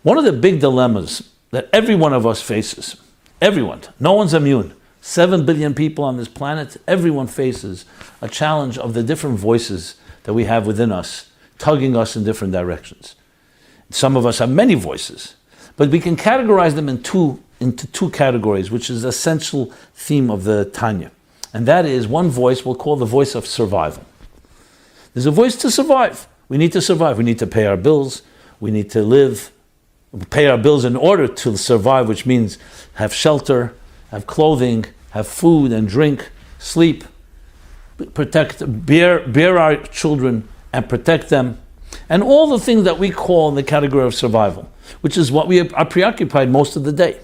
One of the big dilemmas that every one of us faces, everyone, no one's immune. 7 billion people on this planet, everyone faces a challenge of the different voices that we have within us, tugging us in different directions. Some of us have many voices, but we can categorize them into two categories, which is the essential theme of the Tanya. And that is one voice we'll call the voice of survival. There's a voice to survive. We need to survive. We need to pay our bills. We need to live, pay our bills in order to survive, which means have shelter, have clothing, have food and drink, sleep, bear our children and protect them, and all the things that we call in the category of survival, which is what we are preoccupied most of the day.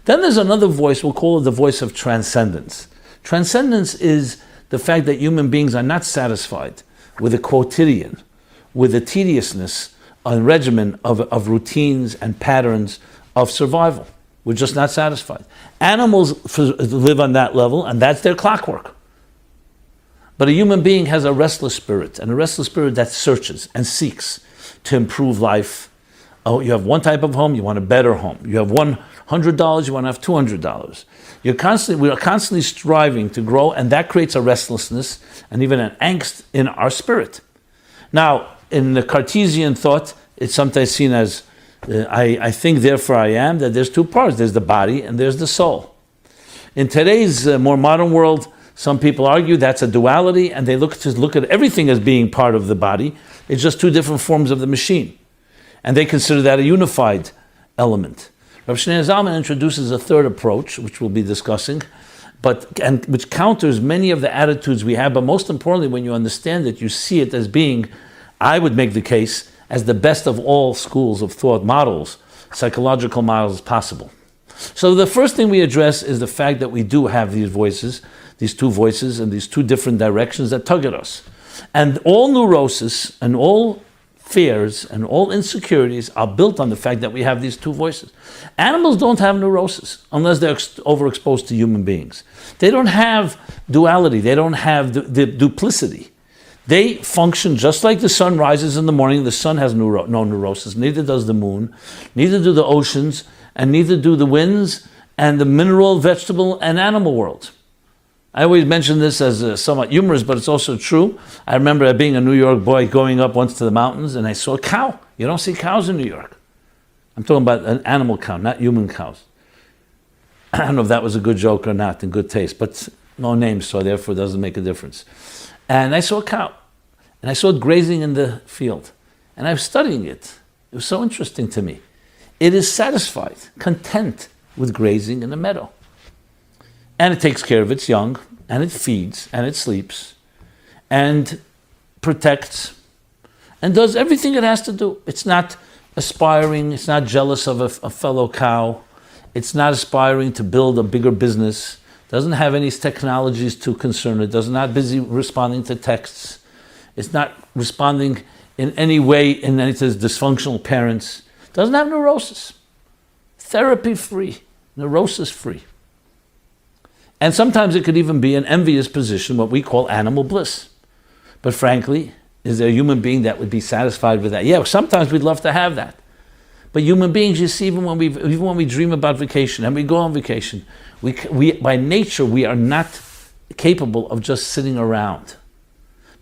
Then there's another voice, we'll call it the voice of transcendence. Transcendence is the fact that human beings are not satisfied with the quotidian, with the tediousness and regimen of routines and patterns of survival. We're just not satisfied. Animals live on that level, and that's their clockwork. But a human being has a restless spirit, and a restless spirit that searches and seeks to improve life. Oh, you have one type of home, you want a better home. You have $100, you want to have $200. We are constantly striving to grow, and that creates a restlessness and even an angst in our spirit. Now, in the Cartesian thought, it's sometimes seen as I think, therefore I am, that there's two parts. There's the body and there's the soul. In today's more modern world, some people argue that's a duality, and they look at everything as being part of the body. It's just two different forms of the machine. And they consider that a unified element. Rabbi Shneur Zalman introduces a third approach, which we'll be discussing, which counters many of the attitudes we have, but most importantly, when you understand it, you see it as being, I would make the case, as the best of all schools of thought models, psychological models possible. So the first thing we address is the fact that we do have these voices, these two voices and these two different directions that tug at us. And all neurosis and all fears and all insecurities are built on the fact that we have these two voices. Animals don't have neurosis unless they're overexposed to human beings. They don't have duality. They don't have the duplicity. They function just like the sun rises in the morning. The sun has no neurosis. Neither does the moon. Neither do the oceans. And neither do the winds and the mineral, vegetable, and animal world. I always mention this as somewhat humorous, but it's also true. I remember being a New York boy going up once to the mountains, and I saw a cow. You don't see cows in New York. I'm talking about an animal cow, not human cows. I don't know if that was a good joke or not, in good taste, but no names, so therefore it doesn't make a difference. And I saw a cow, and I saw it grazing in the field, and I was studying it. It was so interesting to me. It is satisfied, content with grazing in the meadow. And it takes care of its young, and it feeds, and it sleeps, and protects, and does everything it has to do. It's not aspiring, it's not jealous of a fellow cow, it's not aspiring to build a bigger business, doesn't have any technologies to concern it, does not busy responding to texts, it's not responding in any way in any to dysfunctional parents, doesn't have neurosis, therapy-free, neurosis-free. And sometimes it could even be an envious position, what we call animal bliss. But frankly, is there a human being that would be satisfied with that? Yeah, sometimes we'd love to have that. But human beings, you see, even when we dream about vacation and we go on vacation, we by nature, we are not capable of just sitting around.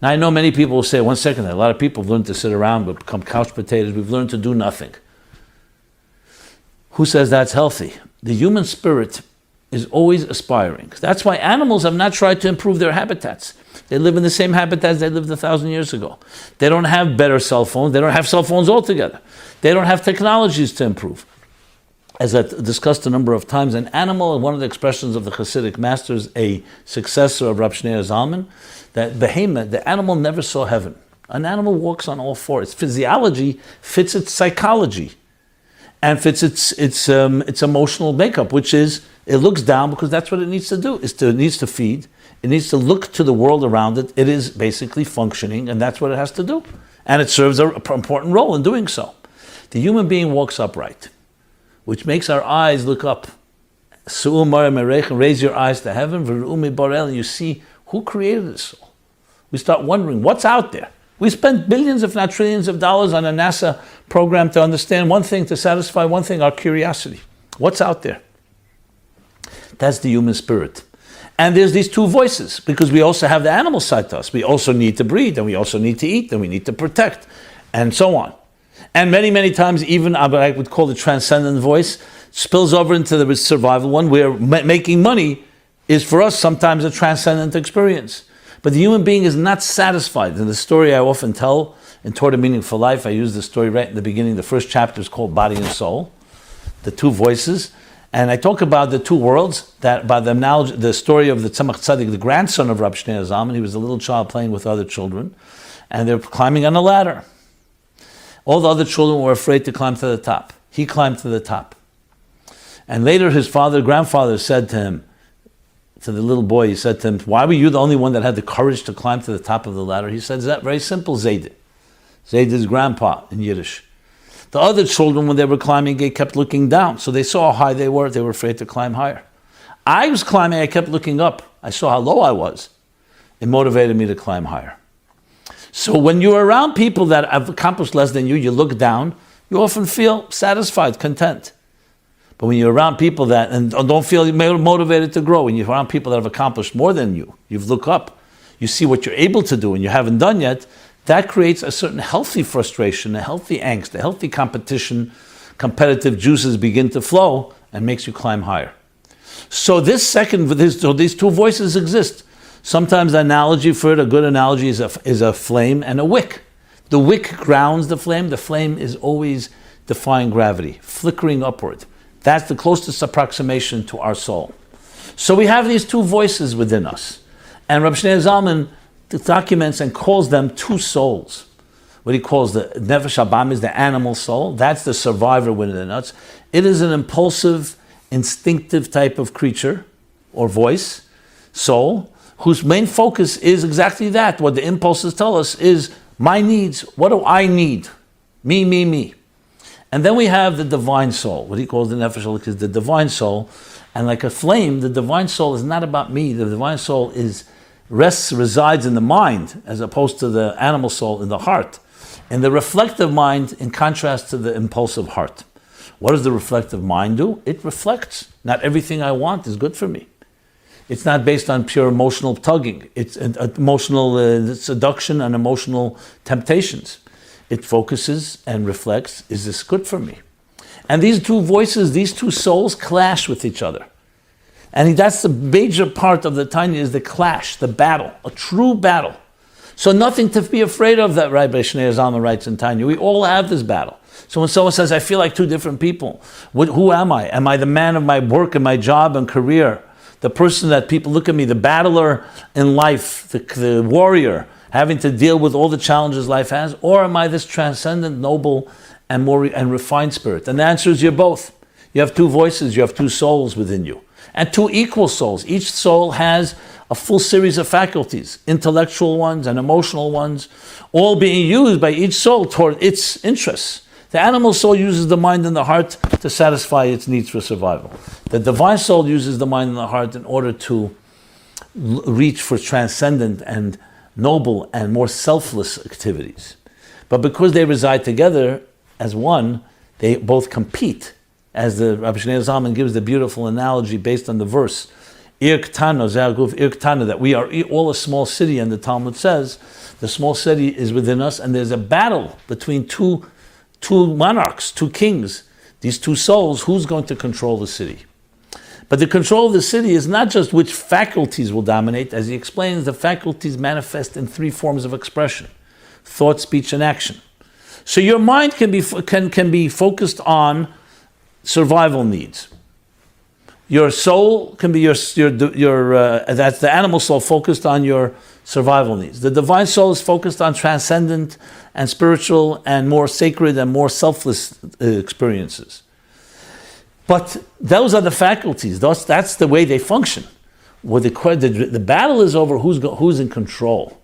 Now, I know many people will say, one second, a lot of people have learned to sit around, but become couch potatoes. We've learned to do nothing. Who says that's healthy? The human spirit is always aspiring. That's why animals have not tried to improve their habitats. They live in the same habitats they lived 1,000 years ago. They don't have better cell phones. They don't have cell phones altogether. They don't have technologies to improve. As I discussed a number of times, an animal, one of the expressions of the Hasidic masters, a successor of Rabbi Shneur Zalman, that behemoth, the animal never saw heaven. An animal walks on all fours. Its physiology fits its psychology and fits its emotional makeup, which is it looks down because that's what it needs to do. It needs to feed. It needs to look to the world around it. It is basically functioning, and that's what it has to do. And it serves an important role in doing so. The human being walks upright, which makes our eyes look up. Raise your eyes to heaven, and you see who created this soul. We start wondering, what's out there? We spent billions, if not trillions of dollars on a NASA program to understand one thing, to satisfy one thing, our curiosity. What's out there? That's the human spirit. And there's these two voices, because we also have the animal side to us. We also need to breed, and we also need to eat, and we need to protect, and so on. And many, many times, even what I would call the transcendent voice spills over into the survival one, where making money is for us sometimes a transcendent experience. But the human being is not satisfied. In the story I often tell in Toward a Meaningful Life, I use the story right in the beginning. The first chapter is called Body and Soul, the two voices. And I talk about the two worlds, by the analogy, the story of the Tzemach Tzedek, the grandson of Rabbi Shneur Zalman. He was a little child playing with other children, and they're climbing on a ladder. All the other children were afraid to climb to the top. He climbed to the top. And later his grandfather said to him, to the little boy, he said to him, why were you the only one that had the courage to climb to the top of the ladder? He said, is that very simple, Zayd? Zayd is grandpa in Yiddish. The other children, when they were climbing, they kept looking down. So they saw how high they were afraid to climb higher. I was climbing, I kept looking up. I saw how low I was. It motivated me to climb higher. So when you're around people that have accomplished less than you, you look down, you often feel satisfied, content. But when you're around people that and don't feel motivated to grow, when you're around people that have accomplished more than you, you look up, you see what you're able to do and you haven't done yet, that creates a certain healthy frustration, a healthy angst, a healthy competition. Competitive juices begin to flow and makes you climb higher. So these two voices exist. Sometimes the analogy for it, a good analogy, is a flame and a wick. The wick grounds the flame. The flame is always defying gravity, flickering upward. That's the closest approximation to our soul. So we have these two voices within us. And Rabbi Shneur Zalman documents and calls them two souls. What he calls the Nefesh Habam is the animal soul. That's the survivor within us. It is an impulsive, instinctive type of creature or voice, soul, whose main focus is exactly that. What the impulses tell us is my needs. What do I need? Me, me, me. And then we have the divine soul. What he calls the Nefesh Elokim is the divine soul. And like a flame, the divine soul is not about me. The divine soul resides in the mind, as opposed to the animal soul in the heart. And the reflective mind, in contrast to the impulsive heart. What does the reflective mind do? It reflects. Not everything I want is good for me. It's not based on pure emotional tugging. It's emotional seduction and emotional temptations. It focuses and reflects, is this good for me? And these two voices, these two souls clash with each other. And that's the major part of the Tanya, is the clash, the battle, a true battle. So nothing to be afraid of, that Rabbi Shneur Zalman writes in Tanya. We all have this battle. So when someone says, I feel like two different people, who am I? Am I the man of my work and my job and career? The person that people look at me, the battler in life, the warrior, having to deal with all the challenges life has? Or am I this transcendent, noble, and more and refined spirit? And the answer is you're both. You have two voices, you have two souls within you. And two equal souls. Each soul has a full series of faculties, intellectual ones and emotional ones, all being used by each soul toward its interests. The animal soul uses the mind and the heart to satisfy its needs for survival. The divine soul uses the mind and the heart in order to reach for transcendent and noble and more selfless activities. But because they reside together as one, they both compete. As the Rabbi Shneur Zalman gives the beautiful analogy based on the verse, Ir Ktana, Zerguf Ir Ktana, that we are all a small city, and the Talmud says the small city is within us, and there's a battle between two monarchs, two kings, these two souls. Who's going to control the city? But the control of the city is not just which faculties will dominate. As he explains, the faculties manifest in three forms of expression: thought, speech, and action. So your mind can be focused on survival needs. Your soul can be that's the animal soul, focused on your survival needs. The divine soul is focused on transcendent and spiritual and more sacred and more selfless experiences. But those are the faculties. That's the way they function. The battle is over who's in control.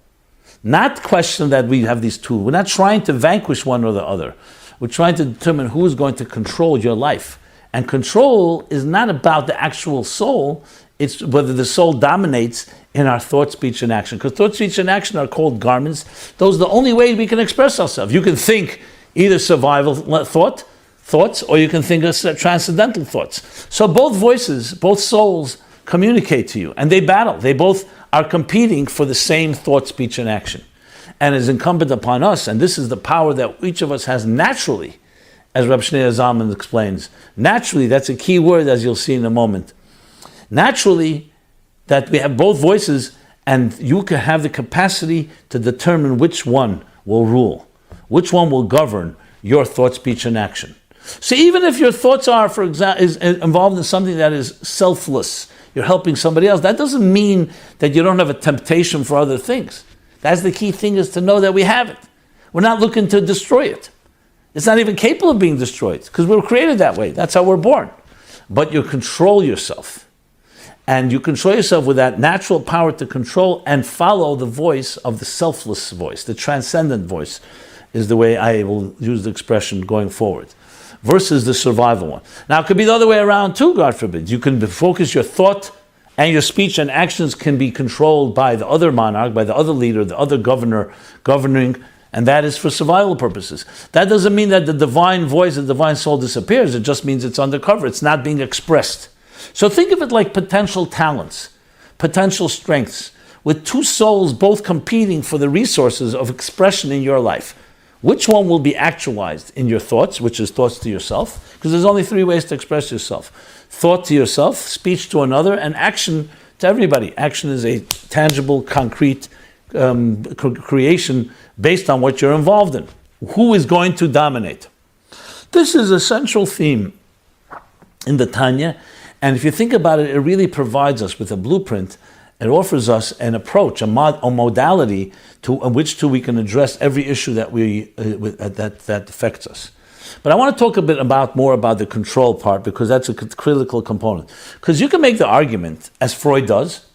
Not question that we have these two. We're not trying to vanquish one or the other. We're trying to determine who is going to control your life And control is not about the actual soul, it's whether the soul dominates in our thought, speech, and action. Because thought, speech, and action are called garments. Those are the only way we can express ourselves. You can think either survival thoughts, or you can think of transcendental thoughts. So both voices, both souls communicate to you, and they battle. They both are competing for the same thought, speech, and action. And it's incumbent upon us, and this is the power that each of us has naturally, as Rabbi Shneur Zalman explains. Naturally, that's a key word, as you'll see in a moment. Naturally, that we have both voices, and you can have the capacity to determine which one will rule, which one will govern your thought, speech, and action. So even if your thoughts are, for example, is involved in something that is selfless, you're helping somebody else, that doesn't mean that you don't have a temptation for other things. That's the key thing, is to know that we have it. We're not looking to destroy it. It's not even capable of being destroyed, because we were created that way. That's how we're born. But you control yourself. And you control yourself with that natural power to control and follow the voice of the selfless voice. The transcendent voice is the way I will use the expression going forward, versus the survival one. Now, it could be the other way around too, God forbid. You can focus your thought, and your speech and actions can be controlled by the other monarch, by the other leader, the other governor governing, and that is for survival purposes. That doesn't mean that the divine voice, the divine soul disappears. It just means it's undercover. It's not being expressed. So think of it like potential talents, potential strengths, with two souls both competing for the resources of expression in your life. Which one will be actualized in your thoughts, which is thoughts to yourself? Because there's only three ways to express yourself. Thought to yourself, speech to another, and action to everybody. Action is a tangible, concrete creation based on what you're involved in. Who is going to dominate? This is a central theme in the Tanya, and if you think about it, it really provides us with a blueprint. It offers us an approach, a modality to which we can address every issue that that affects us. But I want to talk a bit more about the control part, because that's a critical component. Because you can make the argument, as Freud does,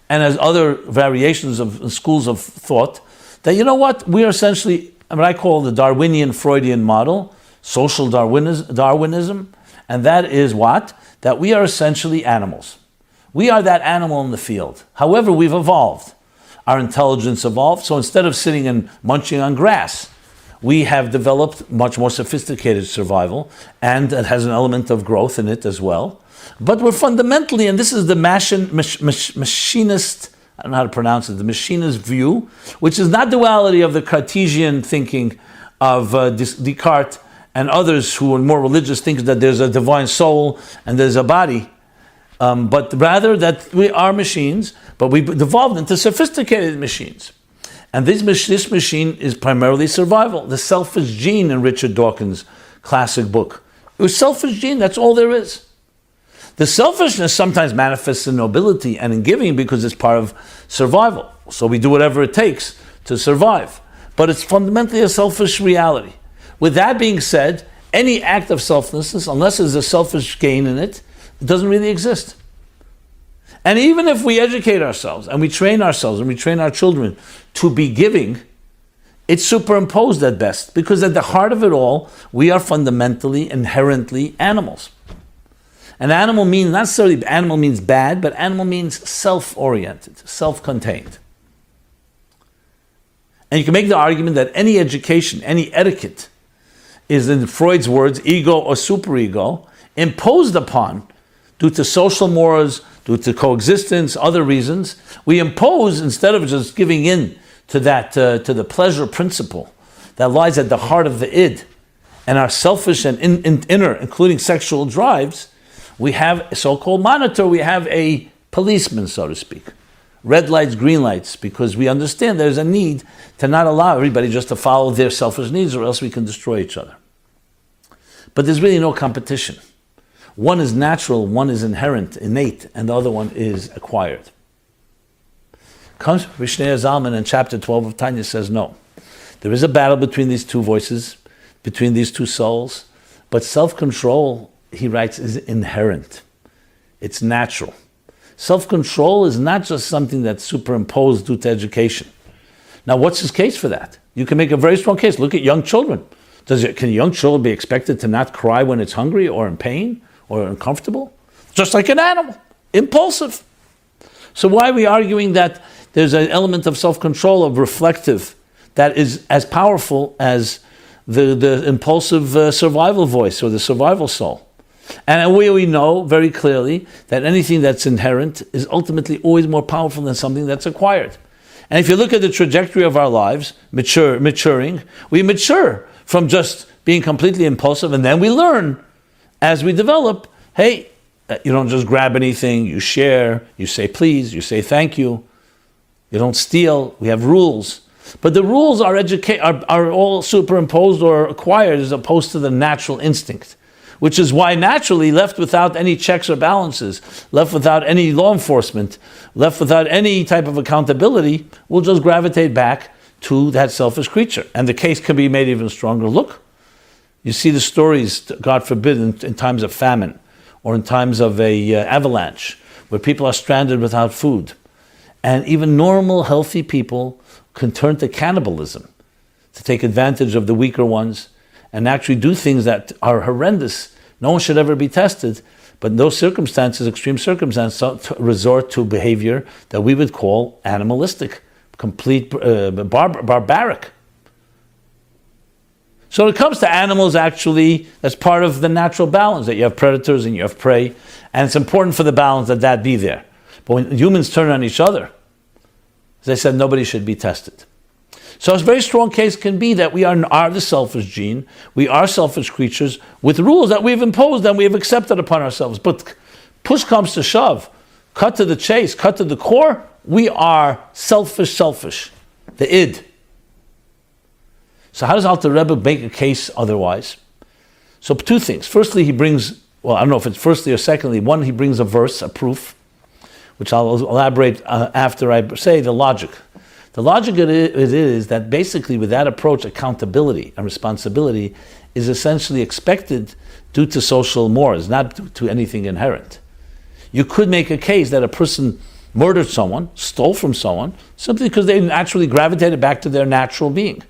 and as other variations of schools of thought, that you know what, we are essentially what I call the Darwinian Freudian model, social Darwinism, and that is what? That we are essentially animals. We are that animal in the field. However, we've evolved. Our intelligence evolved, so instead of sitting and munching on grass, we have developed much more sophisticated survival, and it has an element of growth in it as well. But we're fundamentally, and this is the machinist, I don't know how to pronounce it, the machinist view, which is not duality of the Cartesian thinking of Descartes and others who are more religious, think that there's a divine soul and there's a body. But rather that we are machines, but we've evolved into sophisticated machines. And this machine is primarily survival. The selfish gene in Richard Dawkins' classic book. It was selfish gene, that's all there is. The selfishness sometimes manifests in nobility and in giving because it's part of survival. So we do whatever it takes to survive. But it's fundamentally a selfish reality. With that being said, any act of selflessness, unless there's a selfish gain in it, it doesn't really exist. And even if we educate ourselves and we train ourselves and we train our children to be giving, it's superimposed at best, because at the heart of it all, we are fundamentally, inherently animals. An animal means, not necessarily animal means bad, but animal means self-oriented, self-contained. And you can make the argument that any education, any etiquette, is, in Freud's words, ego or superego, imposed upon due to social mores, due to coexistence, other reasons. We impose, instead of just giving in to that, to the pleasure principle that lies at the heart of the id, and our selfish and inner, including sexual drives, we have a so-called monitor, we have a policeman, so to speak. Red lights, green lights, because we understand there's a need to not allow everybody just to follow their selfish needs, or else we can destroy each other. But there's really no competition. One is natural, one is inherent, innate, and the other one is acquired. Comes Shneur Zalman in chapter 12 of Tanya says, no. There is a battle between these two voices, between these two souls, but self-control, he writes, is inherent. It's natural. Self-control is not just something that's superimposed due to education. Now, what's his case for that? You can make a very strong case. Look at young children. Can a young child be expected to not cry when it's hungry or in pain or uncomfortable, just like an animal, impulsive. So why are we arguing that there's an element of self-control, of reflective, that is as powerful as the impulsive survival voice or the survival soul? And we know very clearly that anything that's inherent is ultimately always more powerful than something that's acquired. And if you look at the trajectory of our lives, maturing, we mature from just being completely impulsive, and then we learn as we develop, hey, you don't just grab anything, you share, you say please, you say thank you, you don't steal, we have rules. But the rules are all superimposed or acquired as opposed to the natural instinct, which is why naturally, left without any checks or balances, left without any law enforcement, left without any type of accountability, we'll just gravitate back to that selfish creature. And the case can be made even stronger. Look, you see the stories, God forbid, in times of famine or in times of a avalanche, where people are stranded without food. And even normal, healthy people can turn to cannibalism to take advantage of the weaker ones and actually do things that are horrendous. No one should ever be tested, but in those circumstances, extreme circumstances, resort to behavior that we would call animalistic, complete barbaric. So when it comes to animals, actually, that's part of the natural balance, that you have predators and you have prey, and it's important for the balance that be there. But when humans turn on each other, as I said, nobody should be tested. So a very strong case can be that we are the selfish gene, we are selfish creatures with rules that we've imposed and we have accepted upon ourselves. But push comes to shove, cut to the chase, cut to the core, we are selfish, the id. So how does Alter Rebbe make a case otherwise? So two things. Firstly, he brings, well, I don't know if it's firstly or secondly, one, he brings a verse, a proof, which I'll elaborate after I say the logic. The logic it is that basically with that approach, accountability and responsibility is essentially expected due to social mores, not due to anything inherent. You could make a case that a person murdered someone, stole from someone, simply because they naturally gravitated back to their natural being.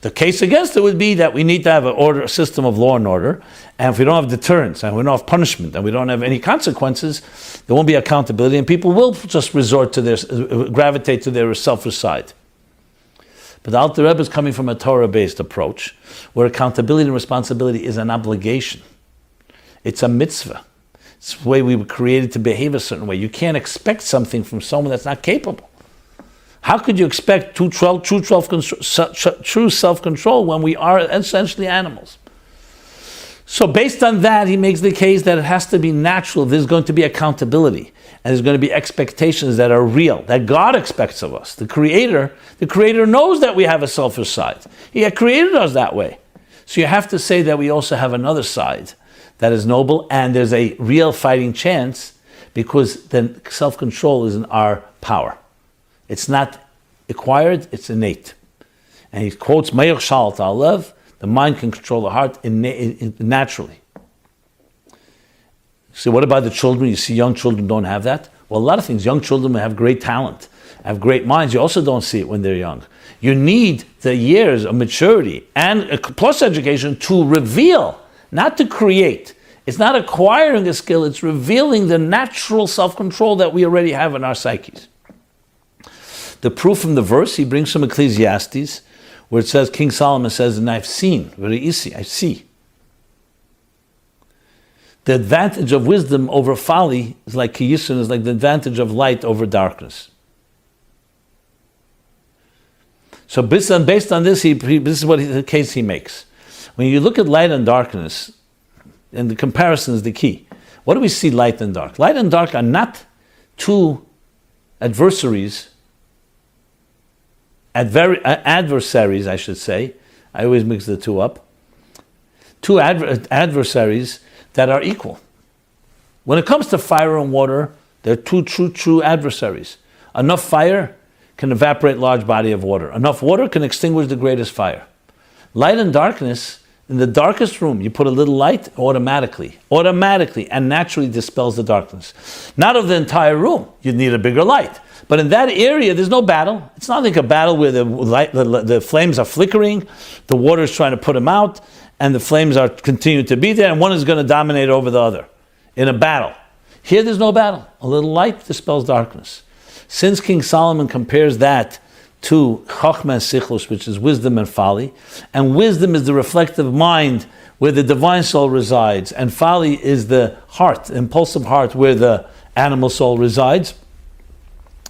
The case against it would be that we need to have a system of law and order, and if we don't have deterrence, and we don't have punishment, and we don't have any consequences, there won't be accountability, and people will just gravitate to their selfish side. But the Alter Rebbe is coming from a Torah-based approach, where accountability and responsibility is an obligation. It's a mitzvah. It's the way we were created to behave a certain way. You can't expect something from someone that's not capable. How could you expect true self-control when we are essentially animals? So based on that, he makes the case that it has to be natural. There's going to be accountability, and there's going to be expectations that are real, that God expects of us. The Creator knows that we have a selfish side. He had created us that way. So you have to say that we also have another side that is noble, and there's a real fighting chance, because then self-control is in our power. It's not acquired, it's innate. And he quotes, Me'ach Sha'al Ta'alev, the mind can control the heart naturally. So what about the children? You see young children don't have that? Well, a lot of things. Young children have great talent, have great minds. You also don't see it when they're young. You need the years of maturity and plus education to reveal, not to create. It's not acquiring a skill, it's revealing the natural self-control that we already have in our psyches. The proof from the verse, he brings from Ecclesiastes, where it says, King Solomon says, and I've seen, I see. The advantage of wisdom over folly is like Kiyusun, is like the advantage of light over darkness. So based on this, this is what the case he makes. When you look at light and darkness, and the comparison is the key. What do we see light and dark? Light and dark are not two adversaries, adversaries, I should say. I always mix the two up. Two adversaries that are equal. When it comes to fire and water, they're two true adversaries. Enough fire can evaporate large body of water. Enough water can extinguish the greatest fire. Light and darkness, in the darkest room, you put a little light, automatically and naturally dispels the darkness. Not of the entire room, you'd need a bigger light. But in that area, there's no battle. It's not like a battle where the flames are flickering, the water is trying to put them out, and the flames are continue to be there, and one is going to dominate over the other. in a battle. Here there's no battle. A little light dispels darkness. Since King Solomon compares that to Chochmah and Sichlus, which is wisdom and folly, and wisdom is the reflective mind where the divine soul resides, and folly is the heart, the impulsive heart where the animal soul resides.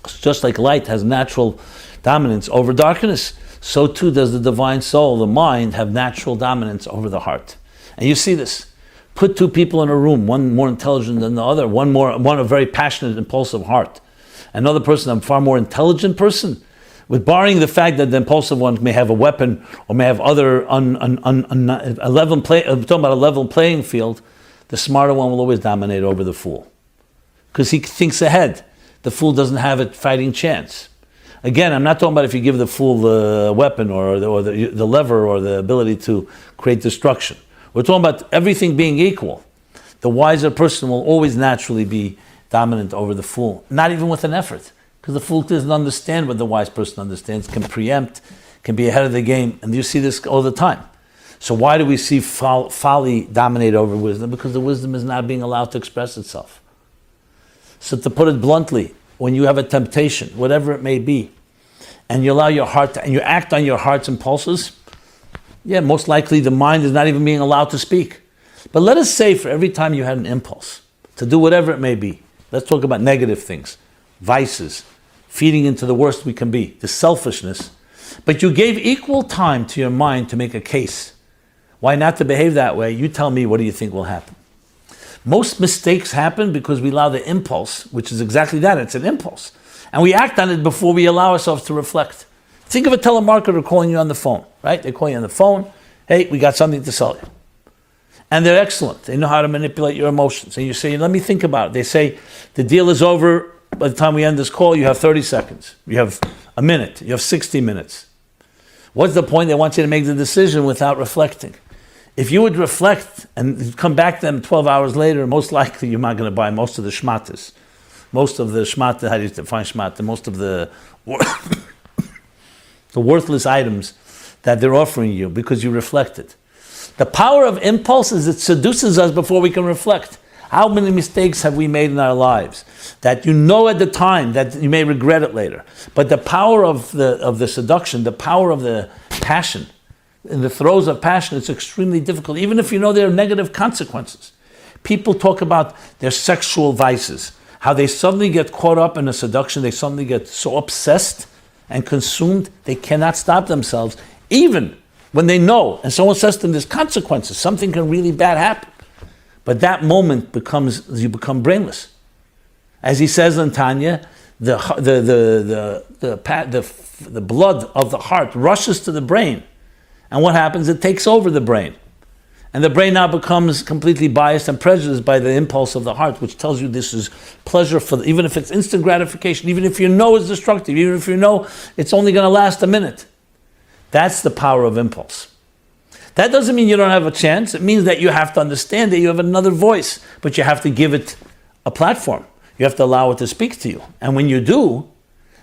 Just like light has natural dominance over darkness, so too does the divine soul, the mind, have natural dominance over the heart. And you see this. Put two people in a room, one more intelligent than the other, one a very passionate, impulsive heart. Another person, a far more intelligent person, with barring the fact that the impulsive one may have a weapon or may have other a level playing field, the smarter one will always dominate over the fool. Because he thinks ahead. The fool doesn't have a fighting chance. Again, I'm not talking about if you give the fool the weapon or the lever or the ability to create destruction. We're talking about everything being equal. The wiser person will always naturally be dominant over the fool, not even with an effort, because the fool doesn't understand what the wise person understands, can preempt, can be ahead of the game, and you see this all the time. So why do we see folly dominate over wisdom? Because the wisdom is not being allowed to express itself. So to put it bluntly, when you have a temptation, whatever it may be, and you allow your heart and you act on your heart's impulses, most likely the mind is not even being allowed to speak. But let us say for every time you had an impulse to do whatever it may be, let's talk about negative things, vices, feeding into the worst we can be, the selfishness, but you gave equal time to your mind to make a case. Why not to behave that way? You tell me, what do you think will happen? Most mistakes happen because we allow the impulse, which is exactly that, it's an impulse, and we act on it before we allow ourselves to reflect. Think of a telemarketer calling you on the phone, right? They call you on the phone, hey, we got something to sell you. And they're excellent. They know how to manipulate your emotions. And you say, let me think about it. They say, the deal is over. By the time we end this call, you have 30 seconds. You have a minute. You have 60 minutes. What's the point? They want you to make the decision without reflecting. If you would reflect and come back to them 12 hours later, most likely you're not going to buy most of the shmatas. Most of the shmata, how do you define shmata? Most of the worthless items that they're offering you because you reflected. The power of impulse is it seduces us before we can reflect. How many mistakes have we made in our lives that you know at the time that you may regret it later? But the power of the seduction, the power of the passion, in the throes of passion, it's extremely difficult, even if you know there are negative consequences. People talk about their sexual vices, how they suddenly get caught up in a seduction, they suddenly get so obsessed and consumed, they cannot stop themselves, even when they know, and someone says to them, there's consequences, something can really bad happen. But that moment you become brainless. As he says in Tanya, the blood of the heart rushes to the brain. And what happens? It takes over the brain. And the brain now becomes completely biased and prejudiced by the impulse of the heart, which tells you this is pleasure, even if it's instant gratification, even if you know it's destructive, even if you know it's only going to last a minute. That's the power of impulse. That doesn't mean you don't have a chance. It means that you have to understand that you have another voice, but you have to give it a platform. You have to allow it to speak to you. And when you do,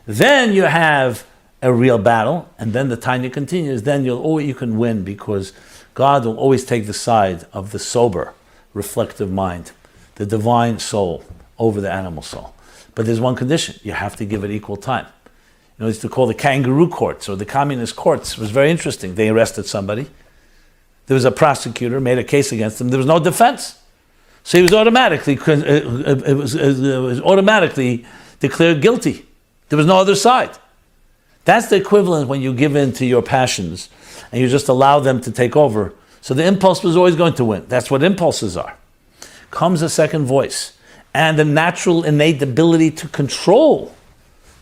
then you have a real battle, and then the Tanya continues, then you can win, because God will always take the side of the sober, reflective mind, the divine soul over the animal soul. But there's one condition. You have to give it equal time. They used to call the kangaroo courts or the communist courts. It was very interesting. They arrested somebody. There was a prosecutor, made a case against him. There was no defense. So he was automatically declared guilty. There was no other side. That's the equivalent when you give in to your passions and you just allow them to take over. So the impulse was always going to win. That's what impulses are. Comes a second voice and the natural innate ability to control.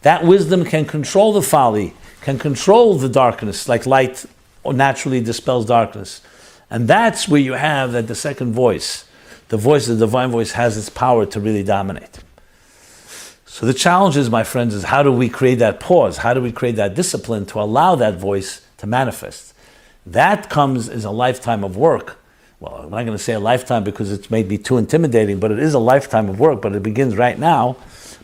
That wisdom can control the folly, can control the darkness, like light naturally dispels darkness. And that's where you have that the second voice, the voice of the divine voice, has its power to really dominate. So the challenge is, my friends, is how do we create that pause? How do we create that discipline to allow that voice to manifest? That comes as a lifetime of work. Well, I'm not going to say a lifetime because it may be too intimidating, but it is a lifetime of work, but it begins right now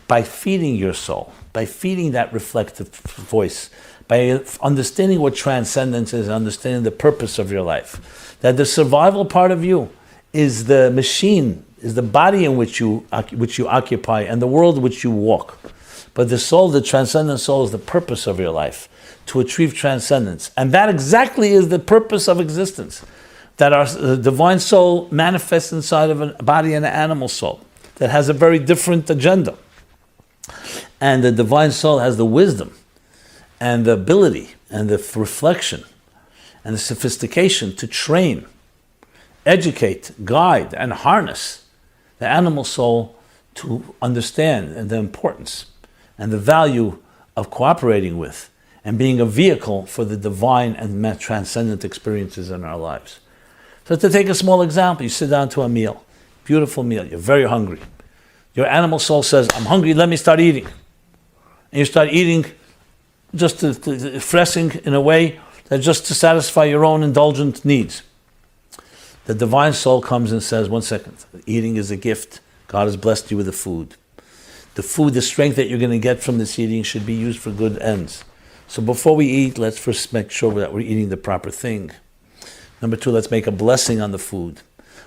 by feeding your soul, by feeding that reflective voice, by understanding what transcendence is, understanding the purpose of your life. That the survival part of you is the machine, is the body in which you occupy and the world in which you walk. But the soul, the transcendent soul, is the purpose of your life, to achieve transcendence. And that exactly is the purpose of existence, that our divine soul manifests inside of a body and an animal soul that has a very different agenda. And the divine soul has the wisdom and the ability and the reflection and the sophistication to train, educate, guide, and harness the animal soul to understand the importance and the value of cooperating with and being a vehicle for the divine and transcendent experiences in our lives. So to take a small example, you sit down to a meal, beautiful meal, you're very hungry. Your animal soul says, I'm hungry, let me start eating. And you start eating just freshing in a way that just to satisfy your own indulgent needs. The divine soul comes and says, 1 second, eating is a gift. God has blessed you with the food. The food, the strength that you're going to get from this eating should be used for good ends. So before we eat, let's first make sure that we're eating the proper thing. Number 2, let's make a blessing on the food.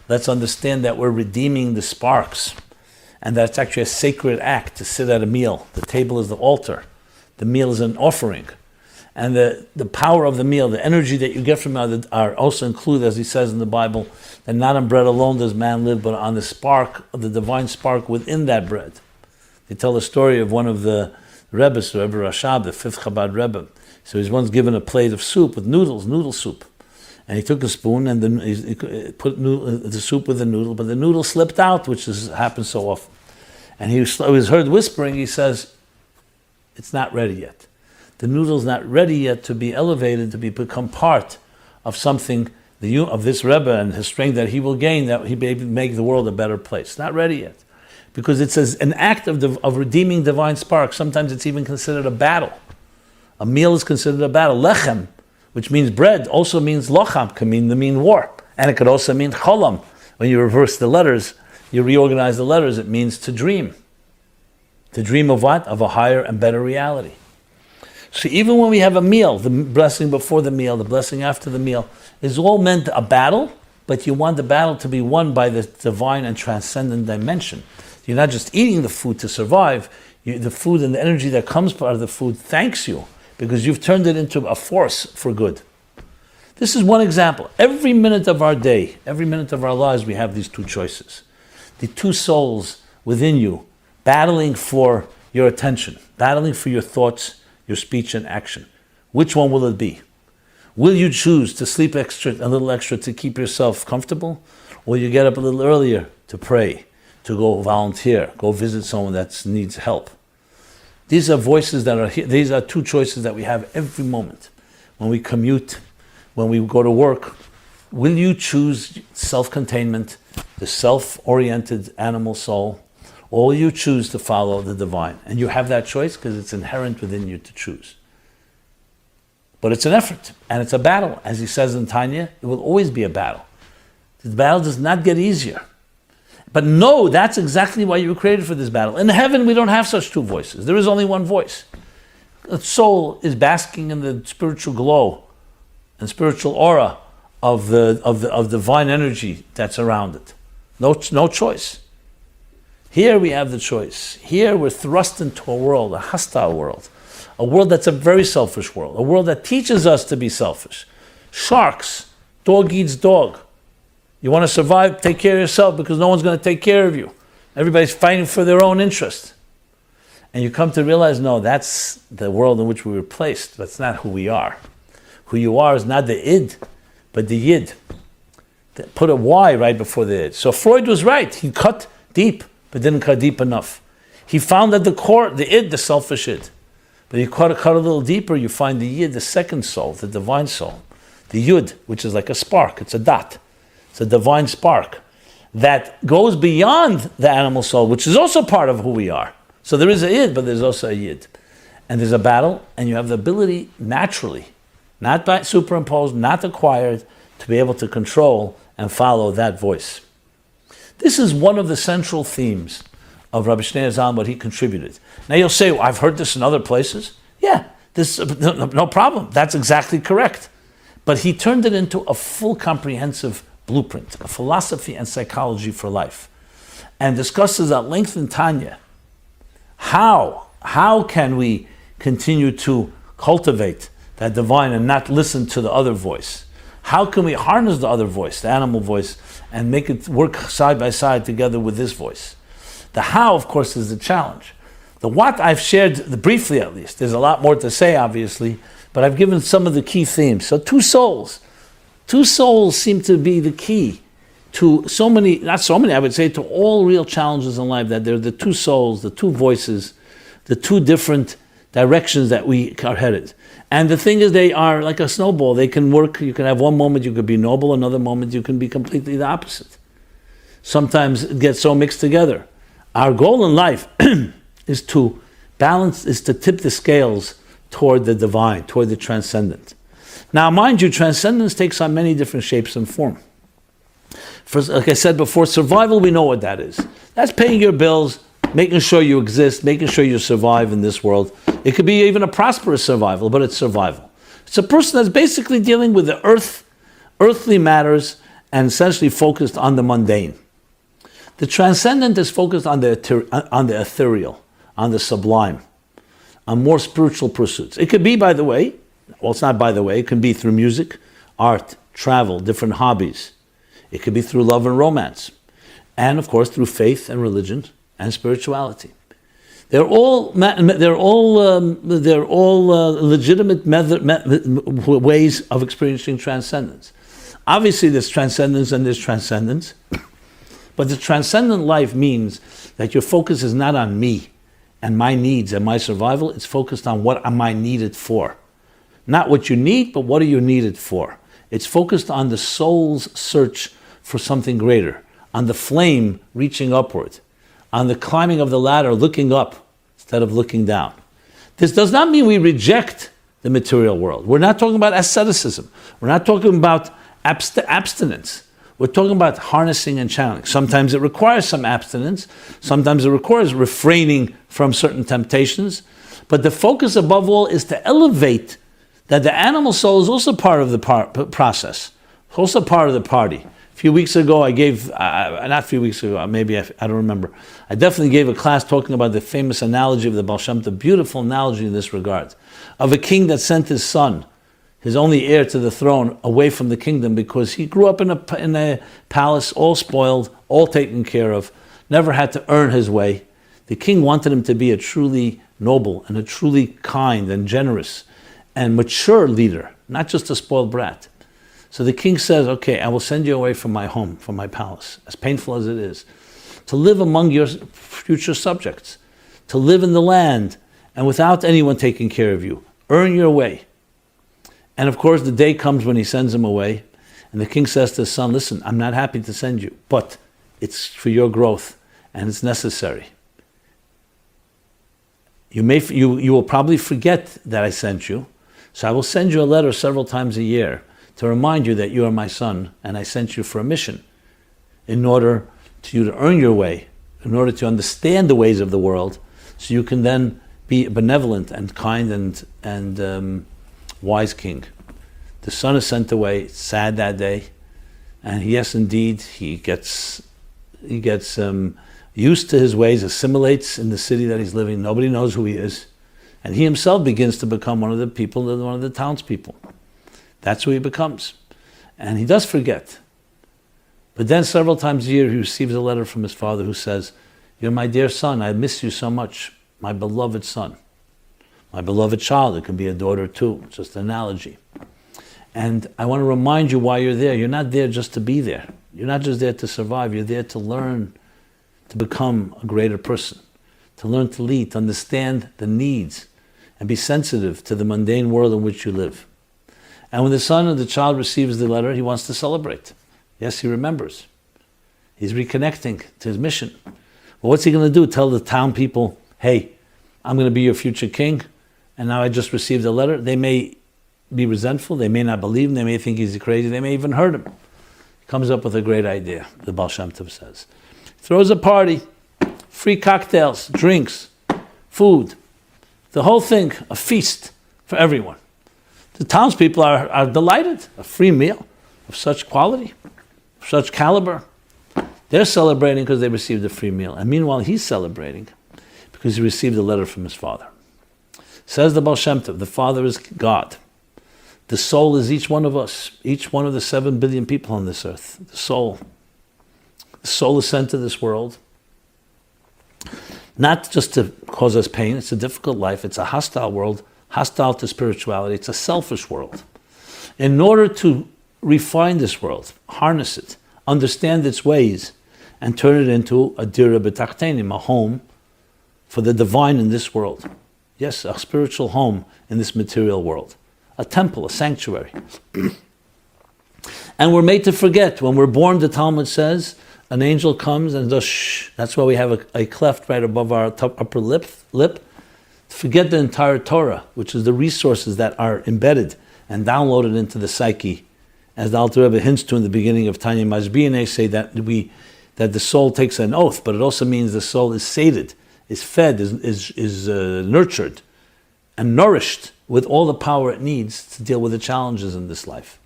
Let's understand that we're redeeming the sparks, and that it's actually a sacred act to sit at a meal. The table is the altar. The meal is an offering. And the power of the meal, the energy that you get from it are also included, as he says in the Bible, that not on bread alone does man live, but on the spark, of the divine spark within that bread. They tell the story of one of the Rebbes, Rebbe Rashab, the 5th Chabad Rebbe. So he was once given a plate of soup with noodle soup. And he took a spoon and then he put the soup with the noodle, but the noodle slipped out, which happens so often. And he was heard whispering, he says, it's not ready yet. The noodle's not ready yet to be elevated, to become part of something, of this Rebbe and his strength that he will gain, that he may make the world a better place. Not ready yet. Because it's an act of redeeming divine spark. Sometimes it's even considered a battle. A meal is considered a battle. Lechem, which means bread, also means locham, can mean war. And it could also mean cholam. When you reverse the letters, you reorganize the letters, it means to dream. To dream of what? Of a higher and better reality. So even when we have a meal, the blessing before the meal, the blessing after the meal, is all meant a battle, but you want the battle to be won by the divine and transcendent dimension. You're not just eating the food to survive, the food and the energy that comes out of the food thanks you, because you've turned it into a force for good. This is one example. Every minute of our day, every minute of our lives, we have these two choices. The two souls within you battling for your attention, battling for your thoughts, your speech and action. Which one will it be? Will you choose to sleep a little extra to keep yourself comfortable? Or will you get up a little earlier to pray, to go volunteer, go visit someone that needs help? These are voices that are here. These are two choices that we have every moment. When we commute, when we go to work, will you choose self-containment, the self-oriented animal soul, or will you choose to follow the divine? And you have that choice because it's inherent within you to choose. But it's an effort, and it's a battle. As he says in Tanya, it will always be a battle. The battle does not get easier. But no, that's exactly why you were created for this battle. In heaven, we don't have such two voices. There is only one voice. The soul is basking in the spiritual glow and spiritual aura of the divine energy that's around it. No choice. Here we have the choice. Here we're thrust into a world, a hostile world, a world that's a very selfish world, a world that teaches us to be selfish. Sharks, dog eats dog. You want to survive, take care of yourself because no one's going to take care of you. Everybody's fighting for their own interest. And you come to realize, no, that's the world in which we were placed. That's not who we are. Who you are is not the id, but the yid. Put a Y right before the id. So Freud was right. He cut deep, but didn't cut deep enough. He found at the core, the id, the selfish id. But you cut a little deeper, you find the yid, the second soul, the divine soul. The yud, which is like a spark, it's a dot. It's a divine spark that goes beyond the animal soul, which is also part of who we are. So there is a id, but there's also a yid. And there's a battle, and you have the ability naturally, not by superimposed, not acquired, to be able to control and follow that voice. This is one of the central themes of Rabbi Shneur Zalman, what he contributed. Now you'll say, well, I've heard this in other places. Yeah, this no problem. That's exactly correct. But he turned it into a full comprehensive blueprint, a philosophy and psychology for life. and discusses at length in Tanya how can we continue to cultivate that divine and not listen to the other voice. How can we harness the other voice, the animal voice, and make it work side by side together with this voice? The how, of course, is the challenge. The what I've shared briefly, at least. There's a lot more to say, obviously, but I've given some of the key themes. So two souls seem to be the key to so many, not so many, I would say, to all real challenges in life, that they're the two souls, the two voices, the two different directions that we are headed. And the thing is, they are like a snowball. They can work. You can have one moment you could be noble, another moment you can be completely the opposite. Sometimes it gets so mixed together. Our goal in life is to balance, is to tip the scales toward the divine, toward the transcendent. Now, mind you, transcendence takes on many different shapes and form. First, like I said before, survival, we know what that is. That's paying your bills, making sure you exist, making sure you survive in this world. It could be even a prosperous survival, but it's survival. It's a person that's basically dealing with the earthly matters, and essentially focused on the mundane. The transcendent is focused on the ethereal, on the sublime, on more spiritual pursuits. It could be, by the way, well, it's not by the way, it can be through music, art, travel, different hobbies. It could be through love and romance. And of course, through faith and religion and spirituality. They're all legitimate ways of experiencing transcendence. Obviously, there's transcendence and there's transcendence. But the transcendent life means that your focus is not on me and my needs and my survival. It's focused on what am I needed for. Not what you need, but what are you needed for. It's focused on the soul's search for something greater, on the flame reaching upward, on the climbing of the ladder, looking up instead of looking down. This does not mean we reject the material world. We're not talking about asceticism. We're not talking about abstinence. We're talking about harnessing and channeling. Sometimes it requires some abstinence. Sometimes it requires refraining from certain temptations. But the focus above all is to elevate that the animal soul is also part of the process. It's also part of the party. A few weeks ago, I gave, not a few weeks ago, maybe I don't remember. I definitely gave a class talking about the famous analogy of the Baal Shem Tov, beautiful analogy in this regard, of a king that sent his son, his only heir to the throne, away from the kingdom because he grew up in a palace, all spoiled, all taken care of, never had to earn his way. The king wanted him to be a truly noble and a truly kind and generous and mature leader, not just a spoiled brat. So the king says, okay, I will send you away from my home, from my palace, as painful as it is, to live among your future subjects, to live in the land and without anyone taking care of you. Earn your way. And of course, the day comes when he sends him away, and the king says to his son, listen, I'm not happy to send you, but it's for your growth, and it's necessary. You will probably forget that I sent you, so I will send you a letter several times a year to remind you that you are my son, and I sent you for a mission in order to you to earn your way, in order to understand the ways of the world, so you can then be a benevolent and kind and wise king. The son is sent away. It's sad that day, and yes, indeed, he gets used to his ways, assimilates in the city that he's living. Nobody knows who he is, and he himself begins to become one of the townspeople. That's who he becomes, and he does forget. But then several times a year, he receives a letter from his father who says, "You're my dear son. I miss you so much, my beloved son." My beloved child, it can be a daughter too, just an analogy. And I want to remind you why you're there. You're not there just to be there. You're not just there to survive. You're there to learn, to become a greater person, to learn to lead, to understand the needs, and be sensitive to the mundane world in which you live. And when the son of the child receives the letter, he wants to celebrate. Yes, he remembers. He's reconnecting to his mission. Well, what's he going to do? Tell the town people, hey, I'm going to be your future king, and now I just received a letter. They may be resentful, they may not believe him, they may think he's crazy, they may even hurt him. He comes up with a great idea, the Baal Shem Tov says. Throws a party, free cocktails, drinks, food, the whole thing, a feast for everyone. The townspeople are delighted, a free meal of such quality, of such caliber. They're celebrating because they received a free meal. And meanwhile, he's celebrating because he received a letter from his father. Says the Baal Shem Tov, the Father is God. The soul is each one of us, each one of the 7 billion people on this earth. The soul. The soul is sent to this world, not just to cause us pain. It's a difficult life. It's a hostile world, hostile to spirituality. It's a selfish world. In order to refine this world, harness it, understand its ways, and turn it into a dira b'tachtenim, a home for the divine in this world. Yes, a spiritual home in this material world. A temple, a sanctuary. And we're made to forget. When we're born, the Talmud says, an angel comes and does shh. That's why we have a cleft right above our upper lip. Forget the entire Torah, which is the resources that are embedded and downloaded into the psyche. As the Alter Rebbe hints to in the beginning of Tanya Masbiyan, they say that the soul takes an oath, but it also means the soul is sated, is fed, is nurtured and nourished with all the power it needs to deal with the challenges in this life.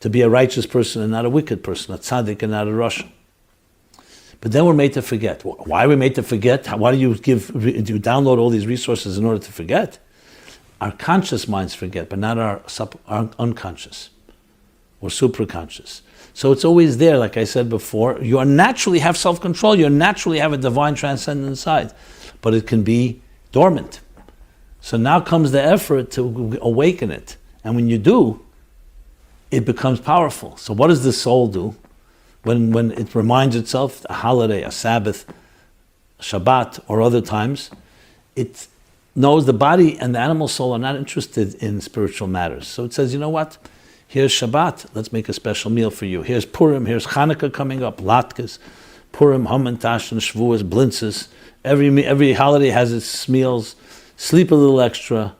To be a righteous person and not a wicked person, a tzaddik and not a rasha. But then we're made to forget. Why are we made to forget? Why do you download all these resources in order to forget? Our conscious minds forget, but not our unconscious or supraconscious. So it's always there, like I said before. You naturally have self-control. You naturally have a divine transcendent side, but it can be dormant. So now comes the effort to awaken it. And when you do, it becomes powerful. So what does the soul do? When it reminds itself, a holiday, a Sabbath, a Shabbat, or other times, it knows the body and the animal soul are not interested in spiritual matters. So it says, you know what? Here's Shabbat, let's make a special meal for you. Here's Purim, here's Hanukkah coming up, Latkes, Purim, Hamantash, and Shavuos, Blintzes. Every holiday has its meals. Sleep a little extra,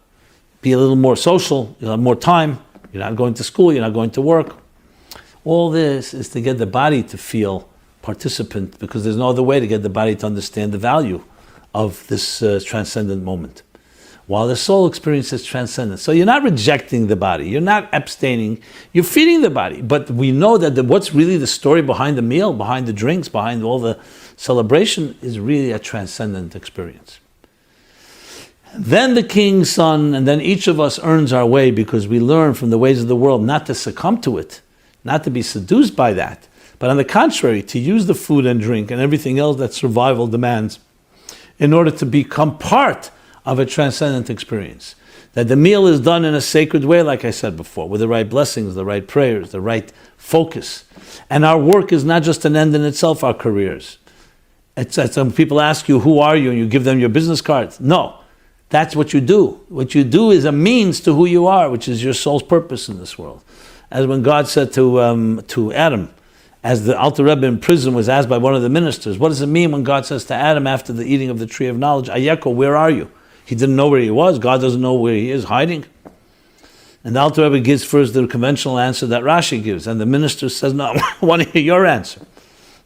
be a little more social, you'll have more time, you're not going to school, you're not going to work. All this is to get the body to feel participant, because there's no other way to get the body to understand the value of this transcendent moment. While the soul experiences transcendence. So you're not rejecting the body, you're not abstaining, you're feeding the body. But we know that what's really the story behind the meal, behind the drinks, behind all the celebration is really a transcendent experience. Then the king's son, and then each of us earns our way because we learn from the ways of the world not to succumb to it, not to be seduced by that, but on the contrary, to use the food and drink and everything else that survival demands in order to become part of a transcendent experience. That the meal is done in a sacred way, like I said before, with the right blessings, the right prayers, the right focus. And our work is not just an end in itself, our careers. It's some people ask you, who are you? And you give them your business cards. No. That's what you do. What you do is a means to who you are, which is your soul's purpose in this world. As when God said to Adam, as the Alter Rebbe in prison was asked by one of the ministers, what does it mean when God says to Adam after the eating of the tree of knowledge, Ayeko, where are you? He didn't know where he was. God doesn't know where he is, hiding. And the Alter Rebbe gives first the conventional answer that Rashi gives, and the minister says, no, I want to hear your answer.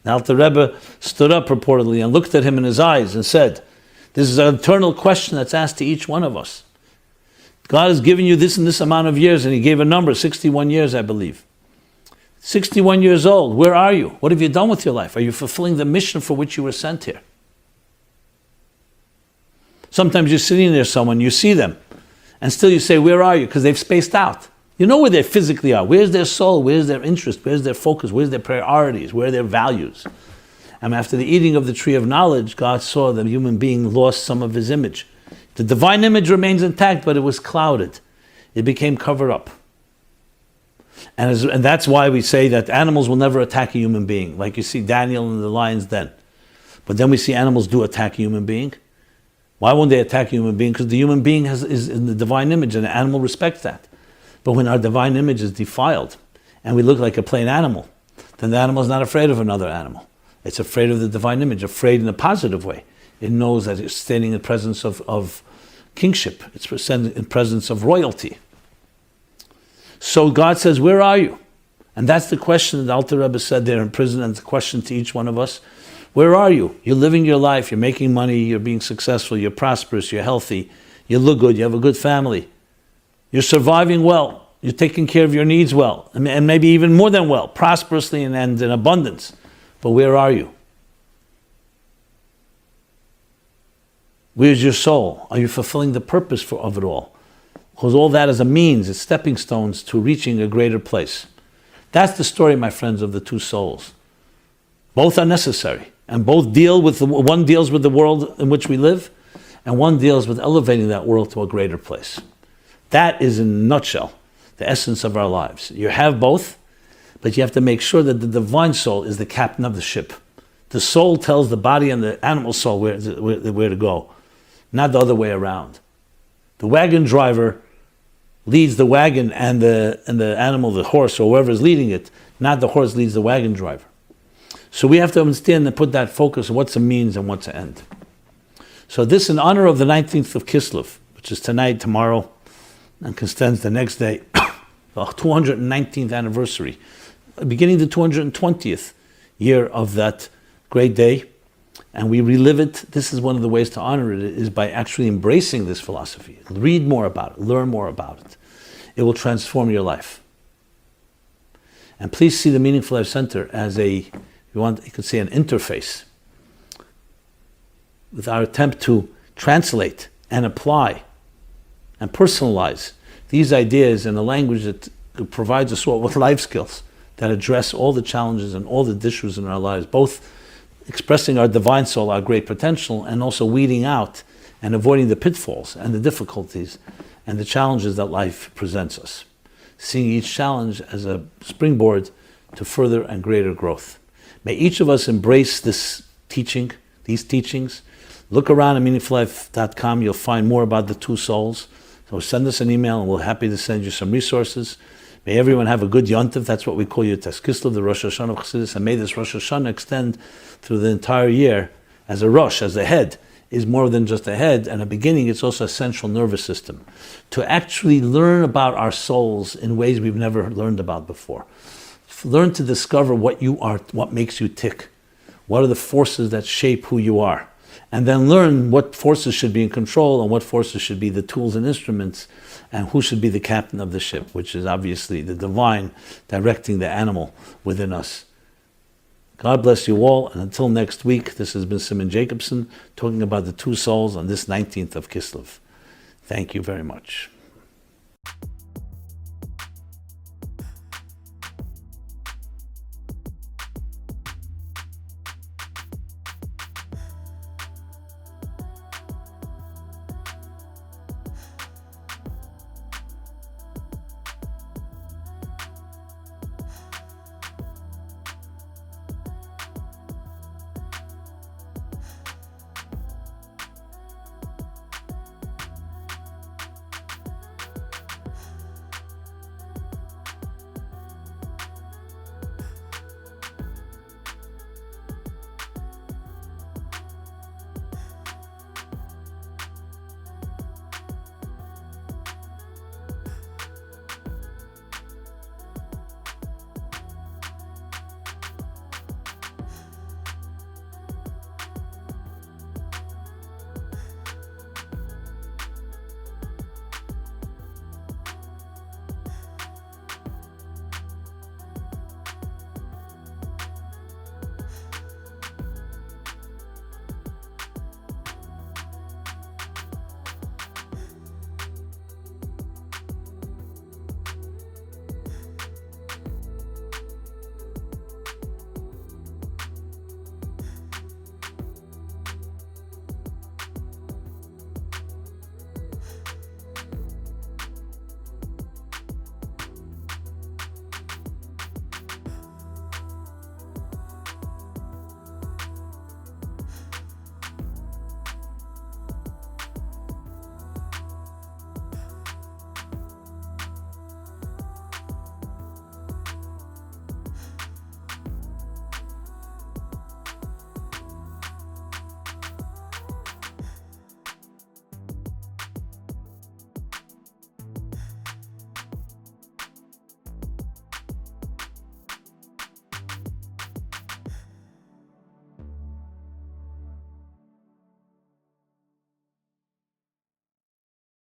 The Alter Rebbe stood up purportedly and looked at him in his eyes and said, this is an eternal question that's asked to each one of us. God has given you this and this amount of years, and he gave a number, 61 years, I believe. 61 years old, where are you? What have you done with your life? Are you fulfilling the mission for which you were sent here? Sometimes you're sitting near someone, you see them, and still you say, where are you? Because they've spaced out. You know where they physically are. Where's their soul? Where's their interest? Where's their focus? Where's their priorities? Where are their values? And after the eating of the tree of knowledge, God saw the human being lost some of his image. The divine image remains intact, but it was clouded. It became covered up. And that's why we say that animals will never attack a human being, like you see Daniel in the lion's den. But then we see animals do attack a human being. Why won't they attack a human being? Because the human being is in the divine image, and the animal respects that. But when our divine image is defiled, and we look like a plain animal, then the animal is not afraid of another animal. It's afraid of the divine image, afraid in a positive way. It knows that it's standing in presence of kingship. It's in presence of royalty. So God says, where are you? And that's the question that the Alter Rebbe said there in prison, and the question to each one of us. Where are you? You're living your life, you're making money, you're being successful, you're prosperous, you're healthy, you look good, you have a good family. You're surviving well, you're taking care of your needs well, and maybe even more than well, prosperously and in abundance. But where are you? Where's your soul? Are you fulfilling the purpose of it all? Because all that is a means, it's stepping stones to reaching a greater place. That's the story, my friends, of the two souls. Both are necessary, and both deal with one deals with the world in which we live, and one deals with elevating that world to a greater place. That is, in a nutshell, the essence of our lives. You have both, but you have to make sure that the divine soul is the captain of the ship. The soul tells the body and the animal soul where to go, not the other way around. The wagon driver leads the wagon and the animal, the horse, or whoever is leading it, not the horse leads the wagon driver. So we have to understand and put that focus on what's a means and what's an end. So this in honor of the 19th of Kislev, which is tonight, tomorrow, and extends the next day, the 219th anniversary, beginning the 220th year of that great day, and we relive it. This is one of the ways to honor it, is by actually embracing this philosophy. Read more about it, learn more about it. It will transform your life. And please see the Meaningful Life Center as you could say an interface with our attempt to translate and apply and personalize these ideas in a language that provides us all with life skills that address all the challenges and all the issues in our lives, both expressing our divine soul, our great potential, and also weeding out and avoiding the pitfalls and the difficulties and the challenges that life presents us. Seeing each challenge as a springboard to further and greater growth. May each of us embrace this teaching, these teachings. Look around at meaningfullife.com. You'll find more about the two souls. So send us an email and we're happy to send you some resources. May everyone have a good Yontif. That's what we call Yotas Kislev, the Rosh Hashanah of Chassidus. And may this Rosh Hashanah extend through the entire year as a Rosh, as a head, is more than just a head. And a beginning, it's also a central nervous system. To actually learn about our souls in ways we've never learned about before. Learn to discover what you are, what makes you tick. What are the forces that shape who you are? And then learn what forces should be in control and what forces should be the tools and instruments, and who should be the captain of the ship, which is obviously the divine directing the animal within us. God bless you all, and until next week, this has been Simon Jacobson talking about the two souls on this 19th of Kislev. Thank you very much.